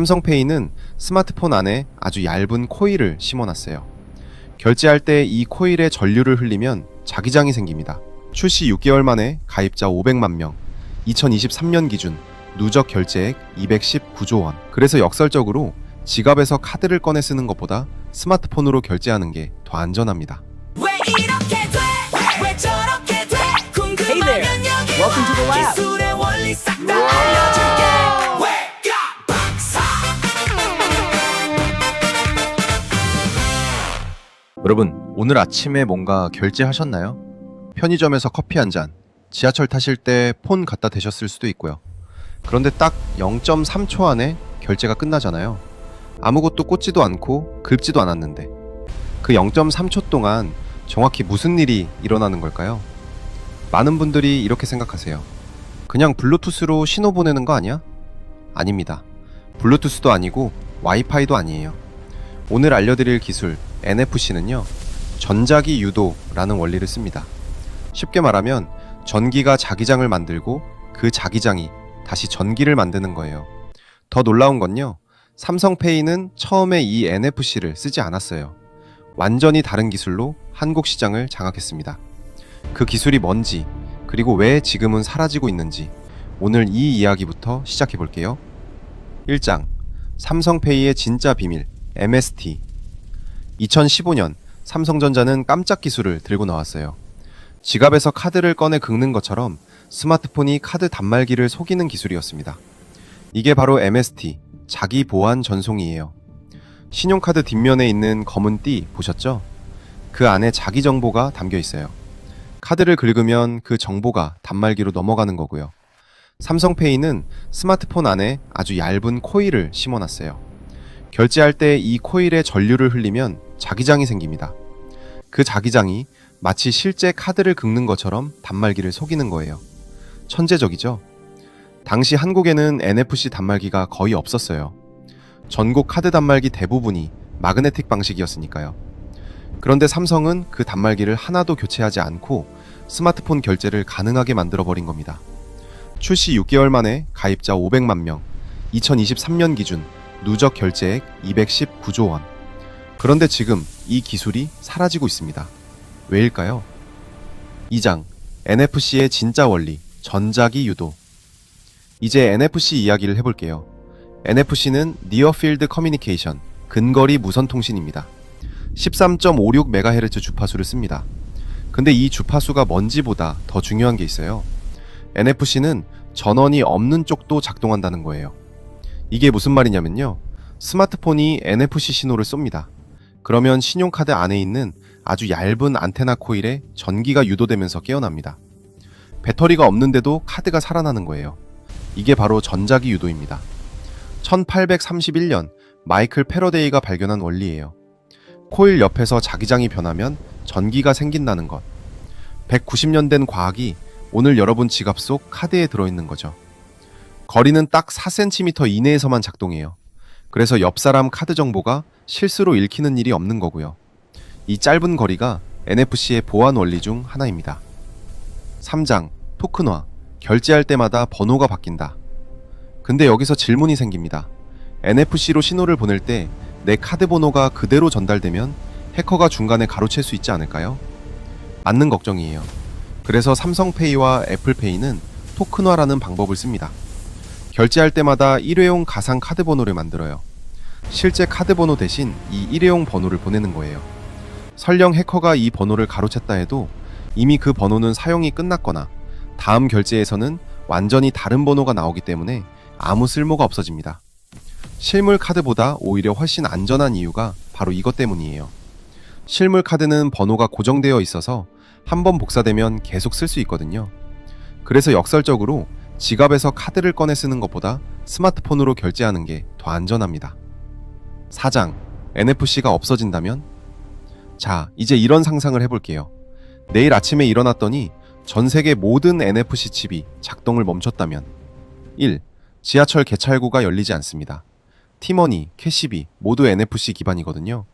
삼성페이는 스마트폰 안에 아주 얇은 코일을 심어놨어요. 결제할 때 이 코일에 전류를 흘리면 자기장이 생깁니다. 출시 6개월 만에 가입자 500만 명, 2023년 기준 누적 결제액 219조 원. 그래서 역설적으로 지갑에서 카드를 꺼내 쓰는 것보다 스마트폰으로 결제하는 게 더 안전합니다. 왜 이렇게 돼? 왜 저렇게 돼? Hey there. 궁금하면 여기 Welcome to the 와. lab. 기술의 원리 싹 다 알려줄게. Wake up, 박사. 여러분, 오늘 아침에 뭔가 결제하셨나요? 편의점에서 커피 한 잔, 지하철 타실 때 폰 갖다 대셨을 수도 있고요. 그런데 딱 0.3초 안에 결제가 끝나잖아요. 아무것도 꽂지도 않고 긁지도 않았는데 그 0.3초 동안 정확히 무슨 일이 일어나는 걸까요? 많은 분들이 이렇게 생각하세요. 그냥 블루투스로 신호 보내는 거 아니야? 아닙니다. 블루투스도 아니고 와이파이도 아니에요. 오늘 알려드릴 기술 NFC는요, 전자기 유도라는 원리를 씁니다. 쉽게 말하면 전기가 자기장을 만들고 그 자기장이 다시 전기를 만드는 거예요. 더 놀라운 건요, 삼성페이는 처음에 이 NFC를 쓰지 않았어요. 완전히 다른 기술로 한국 시장을 장악했습니다. 그 기술이 뭔지, 그리고 왜 지금은 사라지고 있는지 오늘 이 이야기부터 시작해 볼게요. 1장, 삼성페이의 진짜 비밀, MST. 2015년 삼성전자는 깜짝 기술을 들고 나왔어요. 지갑에서 카드를 꺼내 긁는 것처럼 스마트폰이 카드 단말기를 속이는 기술이었습니다. 이게 바로 MST, 자기 보안 전송이에요. 신용카드 뒷면에 있는 검은 띠 보셨죠? 그 안에 자기 정보가 담겨 있어요. 카드를 긁으면 그 정보가 단말기로 넘어가는 거고요. 삼성페이는 스마트폰 안에 아주 얇은 코일을 심어놨어요. 결제할 때 이 코일에 전류를 흘리면 자기장이 생깁니다. 그 자기장이 마치 실제 카드를 긁는 것처럼 단말기를 속이는 거예요. 천재적이죠? 당시 한국에는 NFC 단말기가 거의 없었어요. 전국 카드 단말기 대부분이 마그네틱 방식이었으니까요. 그런데 삼성은 그 단말기를 하나도 교체하지 않고 스마트폰 결제를 가능하게 만들어버린 겁니다. 출시 6개월 만에 가입자 500만 명, 2023년 기준 누적 결제액 219조 원. 그런데 지금 이 기술이 사라지고 있습니다. 왜일까요? 2장, NFC의 진짜 원리, 전자기 유도. 이제 NFC 이야기를 해볼게요. NFC는 Near Field Communication, 근거리 무선 통신입니다. 13.56MHz 주파수를 씁니다. 근데 이 주파수가 뭔지보다 더 중요한 게 있어요. NFC는 전원이 없는 쪽도 작동한다는 거예요. 이게 무슨 말이냐면요, 스마트폰이 NFC 신호를 쏩니다. 그러면 신용카드 안에 있는 아주 얇은 안테나 코일에 전기가 유도되면서 깨어납니다. 배터리가 없는데도 카드가 살아나는 거예요. 이게 바로 전자기 유도입니다. 1831년 마이클 패러데이가 발견한 원리예요. 코일 옆에서 자기장이 변하면 전기가 생긴다는 것. 190년 된 과학이 오늘 여러분 지갑 속 카드에 들어있는 거죠. 거리는 딱 4cm 이내에서만 작동해요. 그래서 옆 사람 카드 정보가 실수로 읽히는 일이 없는 거고요. 이 짧은 거리가 NFC의 보안 원리 중 하나입니다. 3장, 토큰화. 결제할 때마다 번호가 바뀐다. 근데 여기서 질문이 생깁니다. NFC로 신호를 보낼 때 내 카드 번호가 그대로 전달되면 해커가 중간에 가로챌 수 있지 않을까요? 맞는 걱정이에요. 그래서 삼성페이와 애플페이는 토큰화라는 방법을 씁니다. 결제할 때마다 일회용 가상 카드 번호를 만들어요. 실제 카드 번호 대신 이 일회용 번호를 보내는 거예요. 설령 해커가 이 번호를 가로챘다 해도 이미 그 번호는 사용이 끝났거나 다음 결제에서는 완전히 다른 번호가 나오기 때문에 아무 쓸모가 없어집니다. 실물 카드보다 오히려 훨씬 안전한 이유가 바로 이것 때문이에요. 실물 카드는 번호가 고정되어 있어서 한번 복사되면 계속 쓸 수 있거든요. 그래서 역설적으로 지갑에서 카드를 꺼내 쓰는 것보다 스마트폰으로 결제하는 게 더 안전합니다. 4장, NFC가 없어진다면? 자, 이제 이런 상상을 해볼게요. 내일 아침에 일어났더니 전 세계 모든 NFC 칩이 작동을 멈췄다면. 1. 지하철 개찰구가 열리지 않습니다. 티머니, 캐시비 모두 NFC 기반이거든요.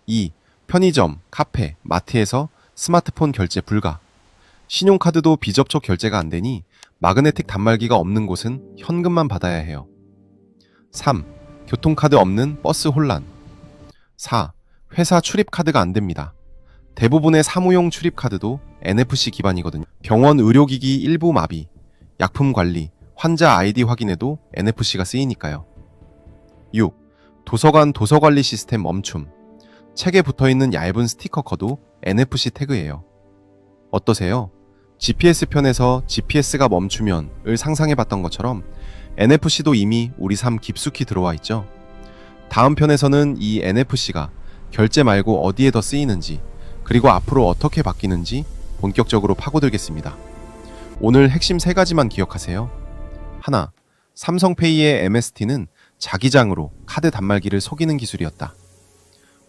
2. 편의점, 카페, 마트에서 스마트폰 결제 불가. 신용카드도 비접촉 결제가 안 되니 마그네틱 단말기가 없는 곳은 현금만 받아야 해요. 3. 교통카드 없는 버스 혼란. 4. 회사 출입카드가 안 됩니다. 대부분의 사무용 출입카드도 NFC 기반이거든요. 병원 의료기기 일부 마비, 약품 관리, 환자 아이디 확인에도 NFC가 쓰이니까요. 6. 도서관 도서관리 시스템 멈춤. 책에 붙어있는 얇은 스티커 커도 NFC 태그예요. 어떠세요? GPS 편에서 GPS가 멈추면을 상상해봤던 것처럼 NFC도 이미 우리 삶 깊숙이 들어와 있죠. 다음 편에서는 이 NFC가 결제 말고 어디에 더 쓰이는지, 그리고 앞으로 어떻게 바뀌는지 본격적으로 파고들겠습니다. 오늘 핵심 3가지만 기억하세요. 하나, 삼성페이의 MST는 자기장으로 카드 단말기를 속이는 기술이었다.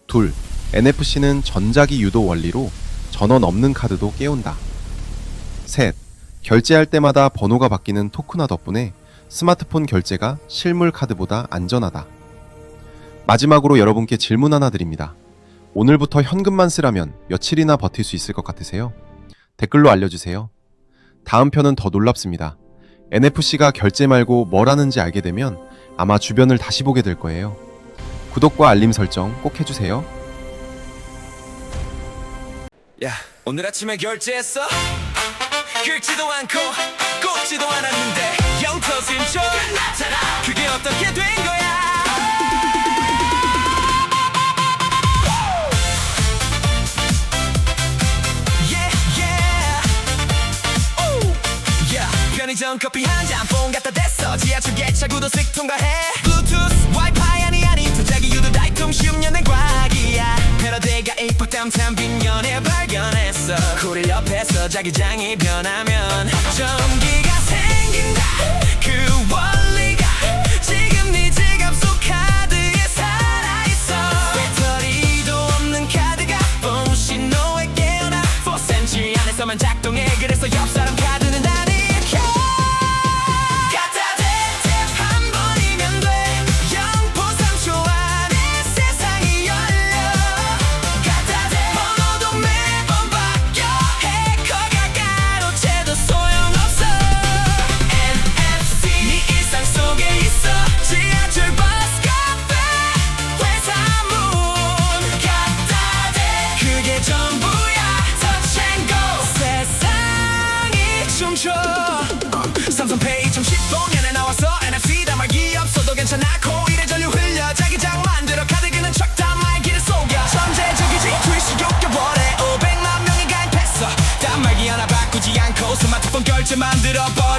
둘, NFC는 전자기 유도 원리로 전원 없는 카드도 깨운다. 셋, 결제할 때마다 번호가 바뀌는 토크나 덕분에 스마트폰 결제가 실물 카드보다 안전하다. 마지막으로 여러분께 질문 하나 드립니다. 오늘부터 현금만 쓰라면 며칠이나 버틸 수 있을 것 같으세요? 댓글로 알려주세요. 다음 편은 더 놀랍습니다. NFC가 결제 말고 뭘 하는지 알게 되면 아마 주변을 다시 보게 될 거예요. 구독과 알림 설정 꼭 해주세요. 야, 오늘 아침에 결제했어? 긁지도 않고 꽂지도 않았는데 0% 줘 그게 어떻게 된 거야? 편의점 커피 한 잔 뽕 갖다 댔어 지하철 개차구도 쓱 통과해 블루투스 와이파이 아니 도자기 유도 다이통 쉬운 연애 과학이야 패러디가 입학담 탐빈 연애 발견했어 코릴 옆에서 자기장이 변하면 전기가 생긴다 그 원리가 지금 네 지갑 속 카드에 살아있어 배터리도 없는 카드가 폰 신호에 깨어나 4cm 안에서만 작동해 그래서 옆 사람 카드는 아니 삼성페이 2015년에 나와서 NFC 단말기 없어도 괜찮아 코일에 전류 흘려 자기장 만들어 카드 그는 척 단말기를 속여 전체적이지 트위스 욕겨버려 500만 명이 가입했어 단말기 하나 바꾸지 않고 스마트폰 결제 만들어 버려